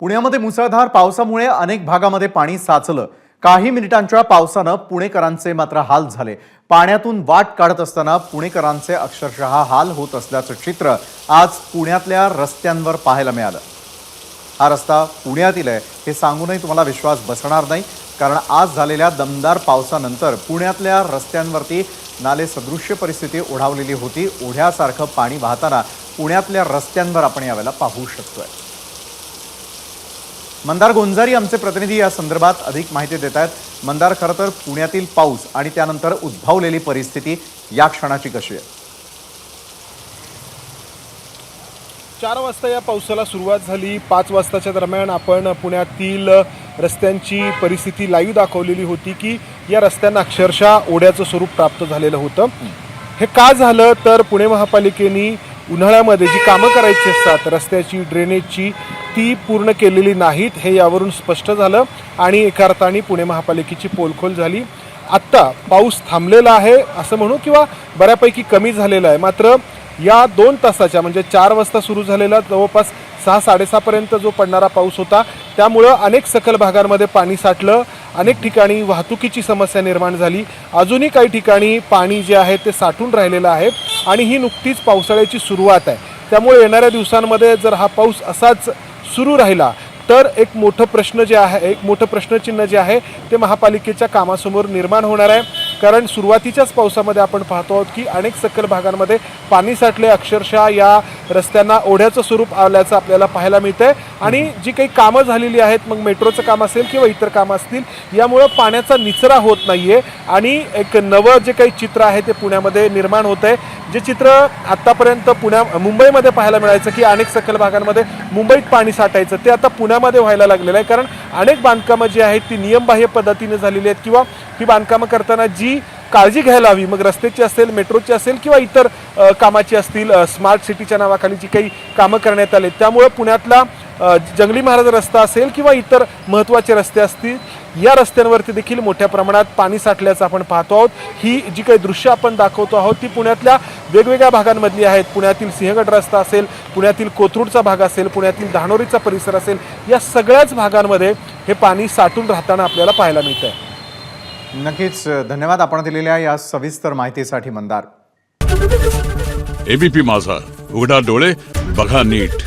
पुण्यामध्ये मुसळधार पावसामुळे अनेक भागामध्ये पाणी साचलं। काही मिनिटांच्या पावसानं पुणेकरांचे मात्र हाल झाले। पाण्यातून वाट काढत असताना पुणेकरांचे अक्षरशः हाल होत असल्याचं चित्र आज पुण्यातल्या रस्त्यांवर पाहायला मिळालं। हा रस्ता पुण्यातील आहे हे सांगूनही तुम्हाला विश्वास बसणार नाही, कारण आज झालेल्या दमदार पावसानंतर पुण्यातल्या रस्त्यांवरती नाले सदृश्य परिस्थिती ओढावलेली होती। ओढ्यासारखं पाणी वाहताना पुण्यातल्या रस्त्यांवर आपण यावेळेला पाहू शकतोय। मंदार गोंजारी आमचे प्रतिनिधी या संदर्भात अधिक माहिती देत आहेत। मंदार, खरं तर पुण्यातील पाऊस आणि त्यानंतर उद्भवलेली परिस्थिती या क्षणाची कशी आहे? 4 वाजता या पावसाला सुरुवात झाली। 5 वाजताच्या दरम्यान आपण पुण्यातील रस्त्यांची परिस्थिती लाईव्ह दाखवलेली होती की या रस्त्यांना अक्षरशः ओढ्याचं स्वरूप प्राप्त झालेलं होतं। हे का झालं तर पुणे महापालिकेने उन्हाळ्यामध्ये जी कामं करायची असतात रस्त्याची, ड्रेनेजची, ती पूर्ण केलेली नाहीत हे यावरून स्पष्ट झालं आणि एका अर्थाने पुणे महापालिकेची पोलखोल झाली। आत्ता पाऊस थांबलेला आहे असं म्हणू किंवा बऱ्यापैकी कमी झालेला आहे, मात्र या 2 तासाच्या म्हणजे 4 वाजता सुरू झालेला जवळपास 6-6:30 पर्यंत जो पडणारा पाऊस होता त्यामुळं अनेक सखल भागांमध्ये पाणी साठलं। अनेक ठिकाणी वाहतुकीची समस्या निर्माण झाली। अजूनही काही ठिकाणी पाणी जे आहे ते साठून राहिलेलं आहे आणि ही नुकतीच पावसाळ्याची सुरुवात आहे। त्यामुळे येणाऱ्या दिवसांमध्ये जर हा पाऊस असाच सुरू राहिला तर एक मोठं प्रश्नचिन्ह जे आहे ते महापालिकेच्या कामासमोर निर्माण होणार आहे। कारण सुरुवातीच्याच पावसामध्ये आपण पाहतो आहोत की अनेक सखल भागांमध्ये पाणी साठले, अक्षरशः या रस्त्यांना ओढ्याचं स्वरूप आल्याचं आपल्याला पाहायला मिळतंय। आणि जी काही कामं झालेली आहेत, मग मेट्रोचं काम असेल किंवा इतर कामं असतील, यामुळं पाण्याचा निचरा होत नाहीये आणि एक नवं जे काही चित्र आहे ते पुण्यामध्ये निर्माण होत आहे। जे चित्र आत्तापर्यंत मुंबईमध्ये पाहायला मिळायचं की अनेक सखल भागांमध्ये मुंबईत पाणी साठायचं, ते आता पुण्यामध्ये व्हायला लागलेलं आहे। कारण अनेक बांधकामं जी आहेत ती नियमबाह्य पद्धतीने झालेली आहेत किंवा ही बांधकामं करताना जी काळजी घ्यायला हवी, मग रस्त्याची असेल, मेट्रोची असेल किंवा इतर कामाची असतील, स्मार्ट सिटीच्या नावाखाली जी काही कामं करण्यात आली, त्यामुळे पुण्यातला जंगली महाराज रस्ता असेल किंवा इतर महत्त्वाचे रस्ते असतील, या रस्त्यांवरती देखील मोठ्या प्रमाणात पाणी साठल्याचं आपण पाहतो आहोत। ही जी काही दृश्य आपण दाखवतो आहोत ती पुण्यातल्या वेगवेगळ्या भागांमधली आहेत। पुण्यातील सिंहगड रस्ता असेल, पुण्यातील कोथरूडचा भाग असेल, पुण्यातील धानोरीचा परिसर असेल, या सगळ्याच भागांमध्ये हे पाणी साठून राहताना आपल्याला पाहायला मिळतंय। नक्कीच धन्यवाद आपण दिलेल्या या सविस्तर माहितीसाठी मंदार। एबीपी माझा, उघडा डोळे बघा नीट।